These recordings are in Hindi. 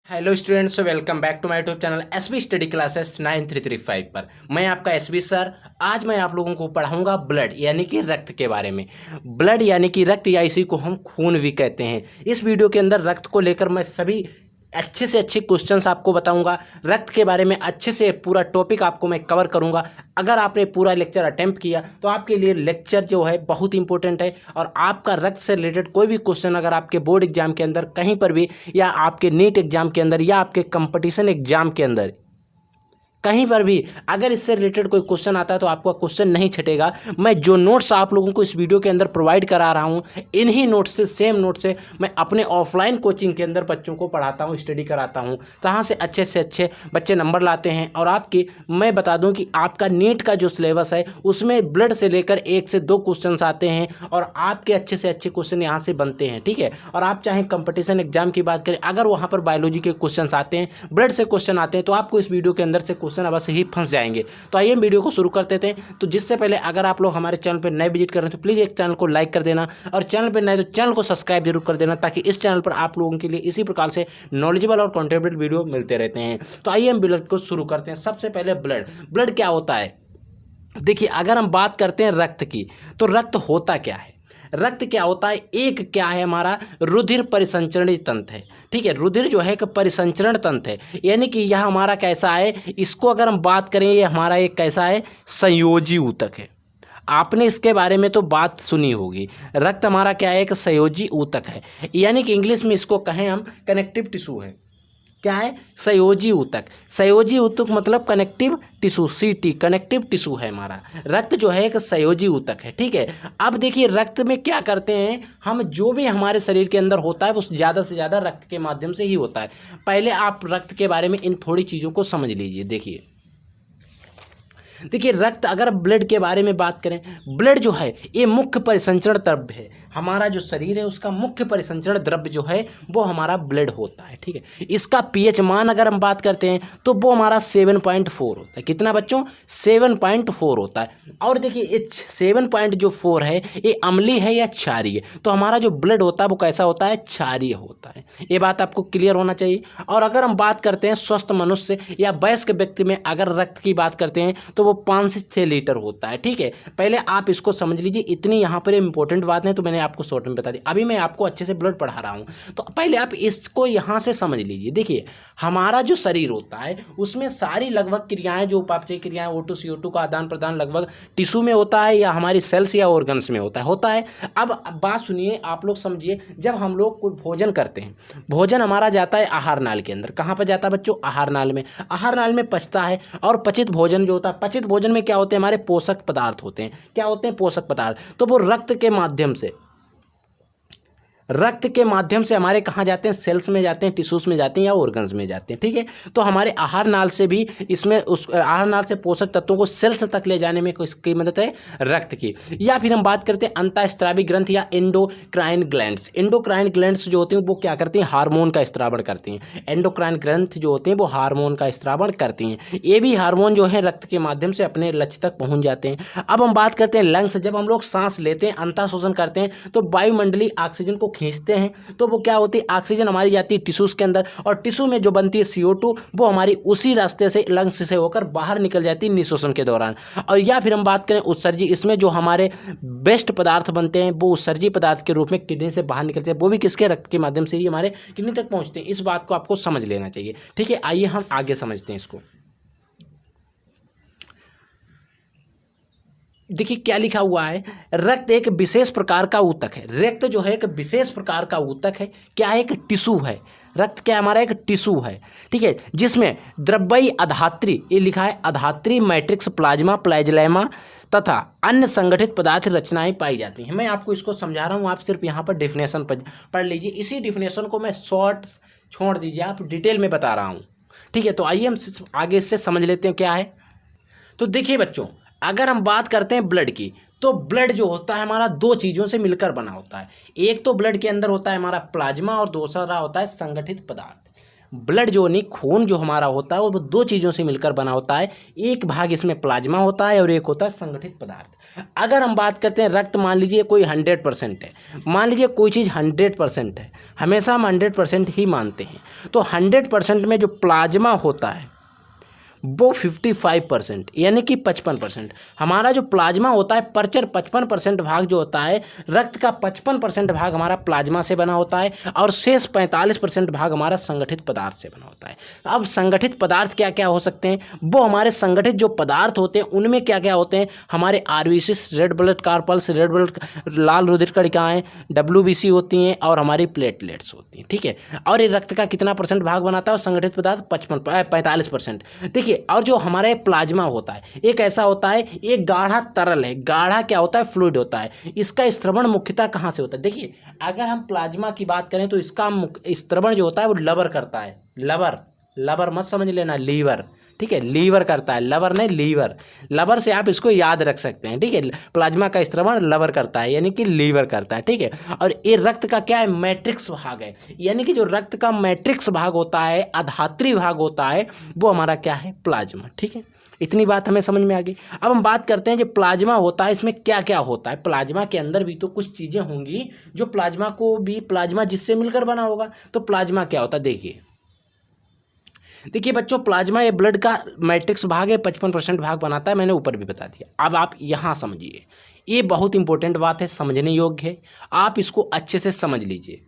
Hello students, welcome back to my YouTube channel SB study classes 9335 पर। मैं आपका एसबी सर। आज मैं आप लोगों को पढ़ाऊंगा ब्लड यानी कि रक्त के बारे में। ब्लड यानी कि रक्त, या इसी को हम खून भी कहते हैं। इस वीडियो के अंदर रक्त को लेकर मैं सभी अच्छे से अच्छे क्वेश्चंस आपको बताऊंगा। रक्त के बारे में अच्छे से पूरा टॉपिक आपको मैं कवर करूंगा। अगर आपने पूरा लेक्चर अटेम्प्ट किया तो आपके लिए लेक्चर जो है बहुत इंपॉर्टेंट है। और आपका रक्त से रिलेटेड कोई भी क्वेश्चन अगर आपके बोर्ड एग्जाम के अंदर कहीं पर भी, या आपके नीट एग्जाम के अंदर, या आपके कंपटीशन एग्जाम के अंदर कहीं पर भी अगर इससे रिलेटेड कोई क्वेश्चन आता है तो आपका क्वेश्चन नहीं छटेगा। मैं जो नोट्स आप लोगों को इस वीडियो के अंदर प्रोवाइड करा रहा हूं, इन्हीं नोट्स से, सेम नोट से मैं अपने ऑफलाइन कोचिंग के अंदर बच्चों को पढ़ाता हूं, स्टडी कराता हूं। जहाँ से अच्छे बच्चे नंबर लाते हैं। और आपकी मैं बता दूं कि आपका नीट का जो सिलेबस है उसमें ब्लड से लेकर 1 से 2 क्वेश्चन आते हैं, और आपके अच्छे से अच्छे क्वेश्चन यहाँ से बनते हैं, ठीक है। और आप चाहे कंपटीशन एग्जाम की बात करें, अगर वहाँ पर बायोलॉजी के क्वेश्चन आते हैं, ब्लड से क्वेश्चन आते हैं, तो आपको इस वीडियो के अंदर से क्वेश्चन अवश्य ही फंस जाएंगे। तो आइए वीडियो को शुरू करते थे। तो जिससे पहले अगर आप लोग हमारे चैनल पर नए विजिट कर रहे हैं तो प्लीज़ एक चैनल को लाइक कर देना, और चैनल पर नए तो चैनल को सब्सक्राइब जरूर कर देना, ताकि इस चैनल पर आप लोगों के लिए इसी प्रकार से नॉलेजेबल और कंटेंटेबल वीडियो मिलते रहते हैं। तो आइए हम ब्लड को शुरू करते हैं। सबसे पहले ब्लड क्या होता है। देखिए, अगर हम बात करते हैं रक्त की, तो रक्त होता क्या है। रक्त क्या होता है, एक क्या है हमारा रुधिर परिसंचरण तंत्र है, ठीक है। रुधिर जो है एक परिसंचरण तंत्र है, यानी कि यह हमारा कैसा है, इसको अगर हम बात करें, ये हमारा एक कैसा है, संयोजी ऊतक है। आपने इसके बारे में तो बात सुनी होगी। रक्त हमारा क्या है, एक संयोजी ऊतक है, यानी कि इंग्लिश में इसको कहें हम कनेक्टिव टिश्यू है। क्या है, संयोजी ऊतक। संयोजी ऊतक मतलब कनेक्टिव टिश्यू, सीटी कनेक्टिव टिश्यू है हमारा। रक्त जो है एक संयोजी ऊतक है, ठीक है। अब देखिए, रक्त में क्या करते हैं हम, जो भी हमारे शरीर के अंदर होता है वो ज़्यादा से ज़्यादा रक्त के माध्यम से ही होता है। पहले आप रक्त के बारे में इन थोड़ी चीज़ों को समझ लीजिए। देखिए, रक्त, अगर ब्लड के बारे में बात करें, ब्लड जो है ये मुख्य परिसंचरण द्रव्य है। हमारा जो शरीर है उसका मुख्य परिसंचरण द्रव्य जो है वो हमारा ब्लड होता है, ठीक है। इसका पीएच मान अगर हम बात करते हैं तो वो हमारा 7.4 होता है। कितना बच्चों, 7.4 होता है। और देखिए, ये 7.4 है, ये अम्लीय है या क्षारीय। तो हमारा जो ब्लड होता है वो कैसा होता है, क्षारीय होता है। ये बात आपको क्लियर होना चाहिए। और अगर हम बात करते हैं स्वस्थ मनुष्य या वयस्क व्यक्ति में अगर रक्त की बात करते हैं तो वो 5 से 6 लीटर होता है, ठीक है। पहले आप इसको समझ लीजिए। इतनी यहाँ पर इंपॉर्टेंट बात है तो मैंने आपको शॉर्ट में बता दी। अभी मैं आपको अच्छे से ब्लड पढ़ा रहा हूँ, तो पहले आप इसको यहाँ से समझ लीजिए। देखिए, हमारा जो शरीर होता है उसमें सारी लगभग क्रियाएं, जो उपापचय क्रियाएं, O2 CO2 का आदान प्रदान लगभग टिश्यू में होता है, या हमारी सेल्स या ऑर्गन्स में होता है। अब बात सुनिए, आप लोग समझिए। जब हम लोग कोई भोजन करते हैं, भोजन हमारा जाता है आहार नाल के अंदर। कहाँ पर जाता है बच्चों, आहार नाल में। आहार नाल में पचता है। और पचित भोजन जो होता है, पचित भोजन में क्या होते हैं, हमारे पोषक पदार्थ होते हैं। क्या होते हैं, पोषक पदार्थ। तो वो रक्त के माध्यम से हमारे कहाँ जाते हैं, सेल्स में जाते हैं, टिश्यूज में जाते हैं, या ऑर्गन्स में जाते हैं, ठीक है। तो हमारे आहार नाल से भी इसमें उस आहार नाल से पोषक तत्वों को सेल्स तक ले जाने में किसकी मदद है, रक्त की। या फिर हम बात करते हैं अंतःस्रावी ग्रंथि या एंडोक्राइन ग्लैंड्स। एंडोक्राइन ग्लैंड्स जो होती हैं वो क्या करती हैं, हार्मोन का स्त्रावण करती हैं। एंडोक्राइन ग्रंथ जो होते हैं वो हार्मोन का स्त्रावण करती हैं। ये भी हार्मोन जो है रक्त के माध्यम से अपने लक्ष्य तक पहुँच जाते हैं। अब हम बात करते हैं लंग्स। जब हम लोग सांस लेते हैं, अंतः शोषण करते हैं, तो वायुमंडलीय ऑक्सीजन को खींचते हैं, तो वो क्या होती है, ऑक्सीजन हमारी जाती है टिश्यूज के अंदर, और टिश्यू में जो बनती है CO2 वो हमारी उसी रास्ते से लंग्स से होकर बाहर निकल जाती है निःश्वासन के दौरान। और या फिर हम बात करें उत्सर्जी, इसमें जो हमारे बेस्ट पदार्थ बनते हैं वो उत्सर्जी पदार्थ के रूप में किडनी से बाहर निकलते हैं। वो भी किसके, रक्त के माध्यम से ही हमारे किडनी तक पहुँचते हैं। इस बात को आपको समझ लेना चाहिए, ठीक है। आइए हम आगे समझते हैं इसको। देखिए क्या लिखा हुआ है, रक्त एक विशेष प्रकार का ऊतक है। रक्त जो है एक विशेष प्रकार का ऊतक है। क्या है, एक टिश्यू है। रक्त क्या हमारा एक टिश्यू है, ठीक है, जिसमें द्रव्यी अधात्री, ये लिखा है अधात्री, मैट्रिक्स, प्लाज्मा, प्लाज्लेमा तथा अन्य संगठित पदार्थ रचनाएं पाई जाती हैं। मैं आपको इसको समझा रहा हूँ, आप सिर्फ यहाँ पर डेफिनेशन पढ़ लीजिए। इसी डेफिनेशन को मैं शॉर्ट छोड़ दीजिए, आप डिटेल में बता रहा हूँ, ठीक है। तो आइए हम आगे इससे समझ लेते हैं क्या है। तो देखिए बच्चों, अगर हम बात करते हैं ब्लड की, तो ब्लड जो होता है हमारा 2 चीज़ों से मिलकर बना होता है। एक तो ब्लड के अंदर होता है हमारा प्लाज्मा, और दूसरा होता है संगठित पदार्थ। ब्लड जो नहीं, खून जो हमारा होता है वो दो चीज़ों से मिलकर बना होता है। एक भाग इसमें प्लाज्मा होता है और एक होता है संगठित पदार्थ। अगर हम बात करते हैं रक्त, मान लीजिए कोई 100% है, मान लीजिए कोई चीज़ 100% है, हमेशा हम 100% ही मानते हैं, तो 100% में जो प्लाज्मा होता है वो 55% यानी कि 55%। हमारा जो प्लाज्मा होता है 55% भाग जो होता है रक्त का, 55% भाग हमारा प्लाज्मा से बना होता है और शेष 45% भाग हमारा संगठित पदार्थ से बना होता है। अब संगठित पदार्थ क्या क्या हो सकते हैं, वो हमारे संगठित जो पदार्थ होते हैं उनमें क्या क्या होते हैं, हमारे RBC, red blood corpuscles, red blood, लाल रुधिर कणिकाएँ, WBC होती हैं और हमारी प्लेटलेट्स होती हैं, ठीक है। और ये रक्त का कितना % भाग बनाता है और संगठित पदार्थ 45%। देखिए, और जो हमारे प्लाज्मा होता है एक ऐसा होता है, एक गाढ़ा तरल है, गाढ़ा क्या होता है, फ्लूइड होता है। इसका स्त्रवण मुख्यतः कहाँ से होता है, देखिए अगर हम प्लाज्मा की बात करें तो इसका स्त्रवण जो होता है वो लवर करता है, लवर मत समझ लेना, लीवर, ठीक है, लीवर करता है, लवर नहीं लीवर, लवर से आप इसको याद रख सकते हैं, ठीक है। प्लाज्मा का स्त्रवण लवर करता है यानी कि लीवर करता है, ठीक है। और ये रक्त का क्या है, मैट्रिक्स भाग है, यानी कि जो रक्त का मैट्रिक्स भाग होता है, अधात्री भाग होता है, वो हमारा क्या है, प्लाज्मा, ठीक है। इतनी बात हमें समझ में आ गई। अब हम बात करते हैं जो प्लाज्मा होता है इसमें क्या क्या होता है। प्लाज्मा के अंदर भी तो कुछ चीज़ें होंगी जो प्लाज्मा को भी, प्लाज्मा जिससे मिलकर बना होगा। तो प्लाज्मा क्या होता है, देखिए बच्चों, प्लाज्मा ये ब्लड का मैट्रिक्स भाग है, 55% भाग बनाता है, मैंने ऊपर भी बता दिया। अब आप यहाँ समझिए, ये बहुत इंपॉर्टेंट बात है, समझने योग्य है, आप इसको अच्छे से समझ लीजिए।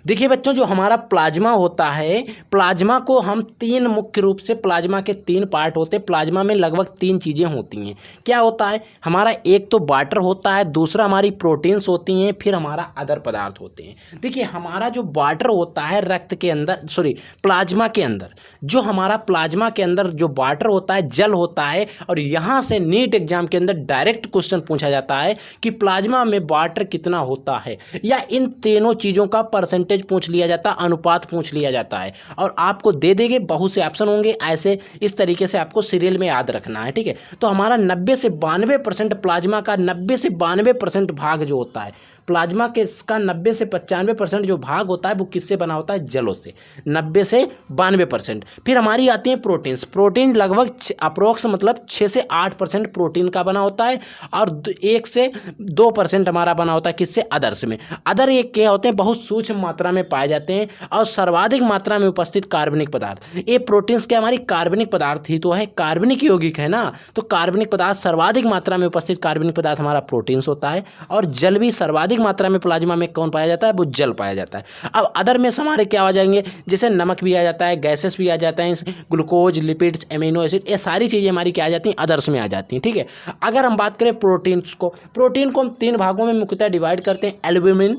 देखिए बच्चों, जो हमारा प्लाज्मा होता है, प्लाज्मा को हम तीन मुख्य रूप से, प्लाज्मा के 3 पार्ट होते हैं। प्लाज्मा में लगभग 3 चीज़ें होती हैं। क्या होता है हमारा, एक तो वाटर होता है, दूसरा हमारी प्रोटीन्स होती हैं, फिर हमारा अदर पदार्थ होते हैं। देखिए हमारा जो वाटर होता है रक्त के अंदर, प्लाज्मा के अंदर, जो हमारा प्लाज्मा के अंदर जो वाटर होता है, जल होता है। और यहाँ से नीट एग्जाम के अंदर डायरेक्ट क्वेश्चन पूछा जाता है कि प्लाज्मा में वाटर कितना होता है, या इन तीनों चीज़ों का परसेंटेज पूछ लिया जाता है, अनुपात पूछ लिया जाता है, और आपको दे देंगे, बहुत से ऑप्शन होंगे ऐसे, इस तरीके से आपको सीरियल में याद रखना है, ठीक है। तो हमारा 90 से 92% प्लाज्मा का 90 से 92% भाग जो होता है प्लाज्मा के, इसका 90 से 95% जो भाग होता है वो किससे बना होता है, जलों से, 90 से 92%। फिर हमारी आती हैं प्रोटीन्स। प्रोटीन लगभग अप्रोक्स मतलब 6 से 8% प्रोटीन का बना होता है, और 1 से 2% हमारा बना होता है किससे, अदर्स में। अदर ये क्या होते हैं, बहुत सूक्ष्म मात्रा में पाए जाते हैं और सर्वाधिक मात्रा में उपस्थित कार्बनिक पदार्थ। ये प्रोटीन्स क्या हमारी कार्बनिक पदार्थ ही तो है, कार्बनिक यौगिक है ना, तो कार्बनिक पदार्थ सर्वाधिक मात्रा में उपस्थित कार्बनिक पदार्थ हमारा प्रोटीन्स होता है। और जल भी सर्वाधिक मात्रा में प्लाज्मा में कौन पाया जाता है, वो जल पाया जाता है। अब अदर में हमारे क्या आ जाएंगे, जैसे नमक भी आ जाता है, गैसेस भी आ जाता है, ग्लूकोज, लिपिड्स, एमिनो एसिड, ये सारी चीज़ें हमारी क्या आ जाती हैं, अदर्स में आ जाती हैं, ठीक है। अगर हम बात करें प्रोटीन्स को, प्रोटीन को हम 3 भागों में मुख्यतः डिवाइड करते हैं, एल्ब्यूमिन,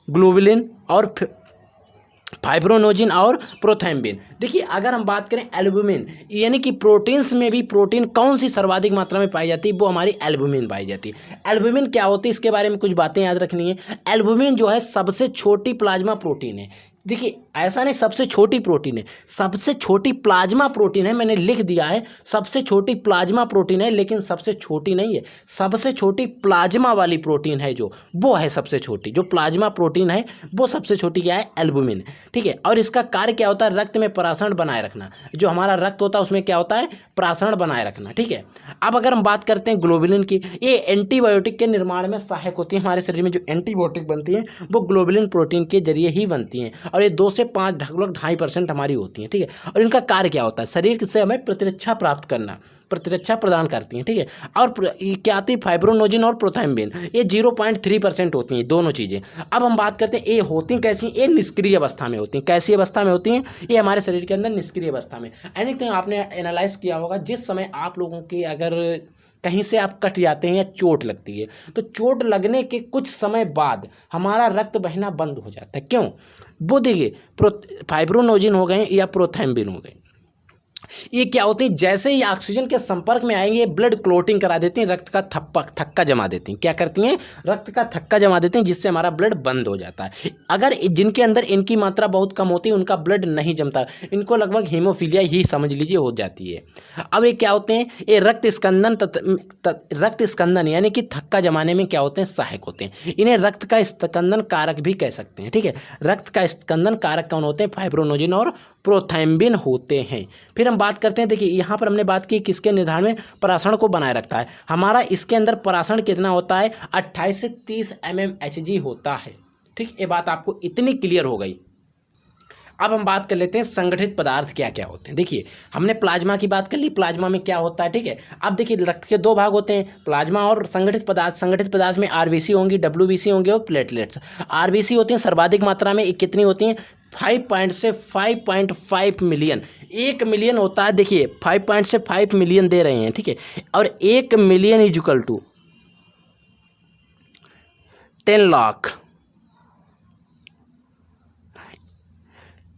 ग्लोबुलिन और फाइब्रोनोजिन और प्रोथैम्बिन। देखिए अगर हम बात करें एल्ब्यूमिन, यानी कि प्रोटीन्स में भी प्रोटीन कौन सी सर्वाधिक मात्रा में पाई जाती है, वो हमारी एल्ब्यूमिन पाई जाती है। एल्ब्यूमिन क्या होती है, इसके बारे में कुछ बातें याद रखनी है। एल्ब्यूमिन जो है सबसे छोटी प्लाज्मा प्रोटीन है। देखिए ऐसा नहीं सबसे छोटी प्रोटीन है, सबसे छोटी प्लाज्मा प्रोटीन है, मैंने लिख दिया है सबसे छोटी प्लाज्मा प्रोटीन है, लेकिन सबसे छोटी नहीं है, सबसे छोटी प्लाज्मा वाली प्रोटीन है जो, वो है सबसे छोटी, जो प्लाज्मा प्रोटीन है वो सबसे छोटी क्या है, एल्ब्यूमिन, ठीक है। और इसका कार्य क्या होता है, रक्त में प्रासरण बनाए रखना। जो हमारा रक्त होता है उसमें क्या होता है, प्रासरण बनाए रखना, ठीक है। अब अगर हम बात करते हैं ग्लोबुलिन की, ये एंटीबायोटिक के निर्माण में सहायक होती है। हमारे शरीर में जो एंटीबायोटिक बनती है वो ग्लोबुलिन प्रोटीन के जरिए ही बनती हैं, और ये 2 से 5 लगभग 2.5% हमारी होती हैं, ठीक है। और इनका कार्य क्या होता है, शरीर से हमें प्रतिरक्षा प्राप्त करना, प्रतिरक्षा प्रदान करती हैं, ठीक है। और क्या आती है, फाइब्रोनोजिन और प्रोथैम्बिन, ये 0.3% होती हैं दोनों चीज़ें। अब हम बात करते हैं ये होती हैं कैसी, ये निष्क्रिय अवस्था में होती हैं। कैसी अवस्था में होती हैं, ये हमारे शरीर के अंदर निष्क्रिय अवस्था में। एनीथिंग आपने एनालाइज किया होगा, जिस समय आप लोगों की अगर कहीं से आप कट जाते हैं या चोट लगती है, तो चोट लगने के कुछ समय बाद हमारा रक्त बहना बंद हो जाता है। क्यों, वो देखिए फाइब्रोनोजिन हो गए या प्रोथैम्बिन हो गए, ये क्या होती है, जैसे ही ऑक्सीजन के संपर्क में आएंगे ब्लड क्लोटिंग करा देती हैं, रक्त का थक्का जमा देती हैं। क्या करती हैं, रक्त का थक्का जमा देती हैं, जिससे हमारा ब्लड बंद हो जाता है। अगर जिनके अंदर इनकी मात्रा बहुत कम होती है उनका ब्लड नहीं जमता, इनको लगभग हीमोफीलिया ही समझ लीजिए हो जाती है। अब ये क्या होते हैं, ये रक्त स्कंदन यानी कि थक्का जमाने में क्या होते हैं, सहायक होते हैं। इन्हें रक्त का स्कंदन कारक भी कह सकते हैं। ठीक है, रक्त का स्कंदन कारक कौन होते हैं, फाइब्रोनोजिन और प्रोथाइम्बिन होते हैं। फिर हम बात करते हैं, देखिए यहाँ पर हमने बात की किसके निर्धारण में, परासरण को बनाए रखता है। हमारा इसके अंदर परासरण कितना होता है, 28 से 30 mmHg होता है। ठीक, ये बात आपको इतनी क्लियर हो गई। अब हम बात कर लेते हैं संगठित पदार्थ क्या क्या होते हैं। देखिए हमने प्लाज्मा की बात कर ली, प्लाज्मा में क्या होता है। ठीक है, अब देखिए रक्त के दो भाग होते हैं, प्लाज्मा और संगठित पदार्थ। संगठित पदार्थ में आरबीसी होंगी, डब्ल्यूबीसी होंगे और प्लेटलेट्स। आरबीसी होती हैं सर्वाधिक मात्रा में, कितनी होती हैं, 5 से 5.5 मिलियन। 1 मिलियन होता है, देखिए 5 से 5 मिलियन दे रहे हैं। ठीक है, और 1 million is equal to 10 lakh.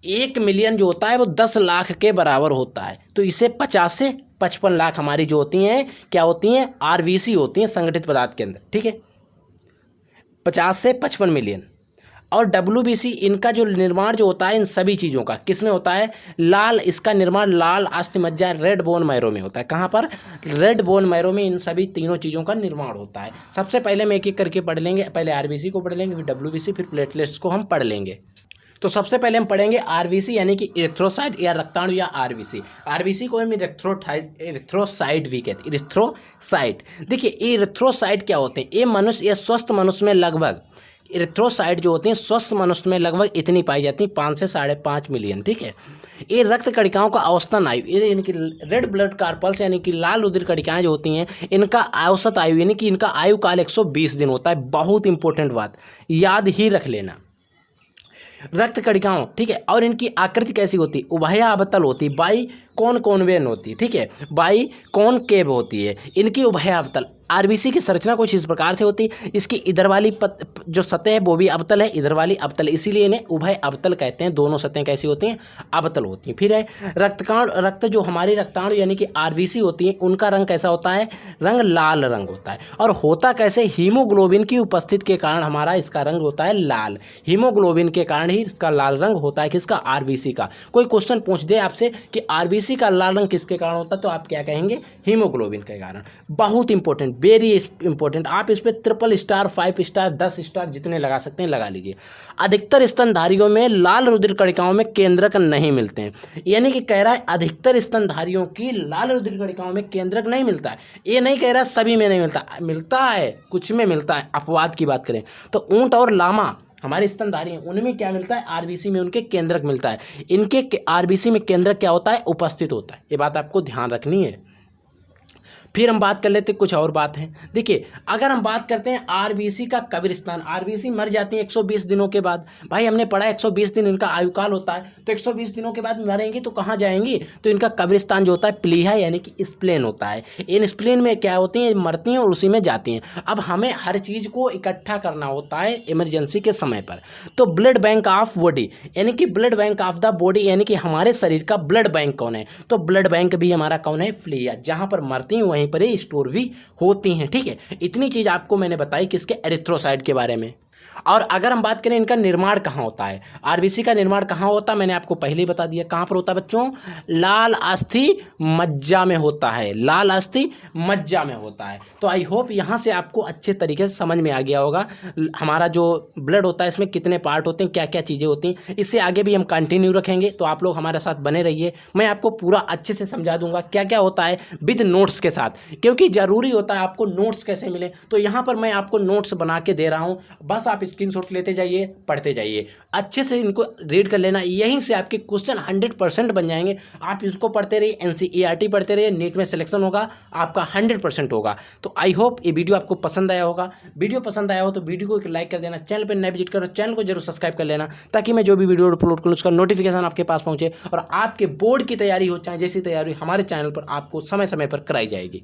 1 million जो होता है वो 10 लाख के बराबर होता है। तो इसे 50 से 55 लाख हमारी जो होती हैं क्या होती हैं, आरबीसी होती हैं संगठित पदार्थ के अंदर। ठीक है, 50 से 55 मिलियन। और डब्ल्यूबीसी, इनका जो निर्माण जो होता है इन सभी चीज़ों का किस में होता है, लाल, इसका निर्माण लाल अस्थि मज्जा रेड बोन मैरो में होता है। कहाँ पर, रेड बोन मैरो में इन सभी तीनों चीज़ों का निर्माण होता है। सबसे पहले हम एक एक करके पढ़ लेंगे, पहले आरबीसी को पढ़ लेंगे, फिर डब्ल्यूबीसी, फिर प्लेटलेट्स को हम पढ़ लेंगे। तो सबसे पहले हम पढ़ेंगे आरबीसी यानी कि इरिथ्रोसाइट या रक्ताणु या आरबीसी। आरबीसी को हम इरिथ्रोसाइट भी कहते हैं, इरिथ्रोसाइट। देखिए इरिथ्रोसाइट क्या होते हैं, ये मनुष्य या स्वस्थ मनुष्य में लगभग, इरिथ्रोसाइट जो होते हैं स्वस्थ मनुष्य में लगभग इतनी पाई जाती है, 5 से 5.5 मिलियन। ठीक है, ये रक्त कणिकाओं का औसतन आयु, इनकी रेड ब्लड कार्पल्स यानी कि लाल रुधिर कणिकाएं जो होती हैं इनका औसत आयु यानी कि इनका आयु काल 120 दिन होता है। बहुत इंपॉर्टेंट बात याद ही रख लेना, रक्त कणिकाओं। ठीक है, और इनकी आकृति कैसी होती, उभयावतल होती, बाई कॉनवेन होती। ठीक है, बाई कॉनकेव होती है इनकी उभयावतल। आरबीसी की संरचना कुछ इस प्रकार से होती है, इसकी इधर वाली जो सतह है वो भी अवतल है, इधर वाली अवतल, इसीलिए इन्हें उभय अवतल कहते हैं। दोनों सतहें कैसी होती हैं, अवतल होती हैं। फिर है रक्त जो हमारी रक्ताणु यानी कि आरबीसी होती है उनका रंग कैसा होता है, रंग लाल रंग होता है। और होता कैसे, हीमोग्लोबिन की उपस्थिति के कारण हमारा इसका रंग होता है लाल। हीमोग्लोबिन के कारण ही इसका लाल रंग होता है, किसका, आरबीसी का। कोई क्वेश्चन पूछ दे आपसे कि आरबीसी का लाल रंग किसके कारण होता है, तो आप क्या कहेंगे, हीमोग्लोबिन के कारण। बहुत इंपॉर्टेंट, वेरी इंपॉर्टेंट। आप इस पर 3 स्टार 5 स्टार 10 स्टार जितने लगा सकते हैं लगा लीजिए। अधिकतर स्तनधारियों में लाल रुधिर कणिकाओं में केंद्रक नहीं मिलते हैं, यानी कि कह रहा है अधिकतर स्तनधारियों की लाल रुधिर कणिकाओं में केंद्रक नहीं मिलता है। ये नहीं कह रहा सभी में नहीं मिलता, मिलता है, कुछ में मिलता है। अपवाद की बात करें तो ऊंट और लामा हमारे स्तनधारी हैं उनमें क्या मिलता है, आरबीसी में उनके केंद्रक मिलता है। इनके आरबीसी में केंद्रक क्या होता है, उपस्थित होता है। ये बात आपको ध्यान रखनी है। फिर हम बात कर लेते हैं कुछ और बात है। देखिए अगर हम बात करते हैं आरबीसी का कब्रिस्तान, आरबीसी मर जाती है 120 दिनों के बाद। भाई हमने पढ़ा 120 दिन इनका आयुकाल होता है, तो 120 दिनों के बाद मरेंगी तो कहाँ जाएंगी, तो इनका कब्रिस्तान जो होता है प्लीहा यानी कि स्प्लेन होता है। इन स्प्लेन में क्या होती हैं, मरती हैं और उसी में जाती हैं। अब हमें हर चीज़ को इकट्ठा करना होता है इमरजेंसी के समय पर, तो ब्लड बैंक ऑफ बॉडी यानी कि blood bank of the body यानी कि हमारे शरीर का ब्लड बैंक कौन है, तो ब्लड बैंक भी हमारा कौन है, प्लीहा। जहाँ पर मरती हैं वहीं पर ही स्टोर भी होती हैं। ठीक है, इतनी चीज आपको मैंने बताई किसके, एरिथ्रोसाइट के बारे में। और अगर हम बात करें इनका निर्माण कहाँ होता है, आरबीसी का निर्माण कहाँ होता है, मैंने आपको पहले ही बता दिया। कहाँ पर होता है बच्चों, लाल अस्थि मज्जा में होता है, लाल अस्थि मज्जा में होता है। तो आई होप यहाँ से आपको अच्छे तरीके से समझ में आ गया होगा हमारा जो ब्लड होता है इसमें कितने पार्ट होते हैं, क्या क्या चीज़ें होती हैं। इससे आगे भी हम कंटिन्यू रखेंगे, तो आप लोग हमारे साथ बने रहिए। मैं आपको पूरा अच्छे से समझा दूंगा क्या क्या होता है विद नोट्स के साथ, क्योंकि ज़रूरी होता है आपको नोट्स कैसे मिले। तो यहाँ पर मैं आपको नोट्स बना के दे रहा हूँ, बस आप स्क्रीनशॉट लेते जाइए, पढ़ते जाइए, अच्छे से इनको रीड कर लेना। यहीं से आपके क्वेश्चन 100% बन जाएंगे। आप इसको पढ़ते रहिए, एनसीईआरटी पढ़ते रहिए, नीट में सिलेक्शन होगा आपका 100% होगा। तो आई होप ये वीडियो आपको पसंद आया होगा। वीडियो पसंद आया हो तो वीडियो को एक लाइक कर देना, चैनल पर नए विजिट करो, चैनल को जरूर सब्सक्राइब कर लेना, ताकि मैं जो भी वीडियो अपलोड करूँ उसका नोटिफिकेशन आपके पास पहुँचे और आपके बोर्ड की तैयारी हो, चाहे जैसी तैयारी हमारे चैनल पर आपको समय समय पर कराई जाएगी।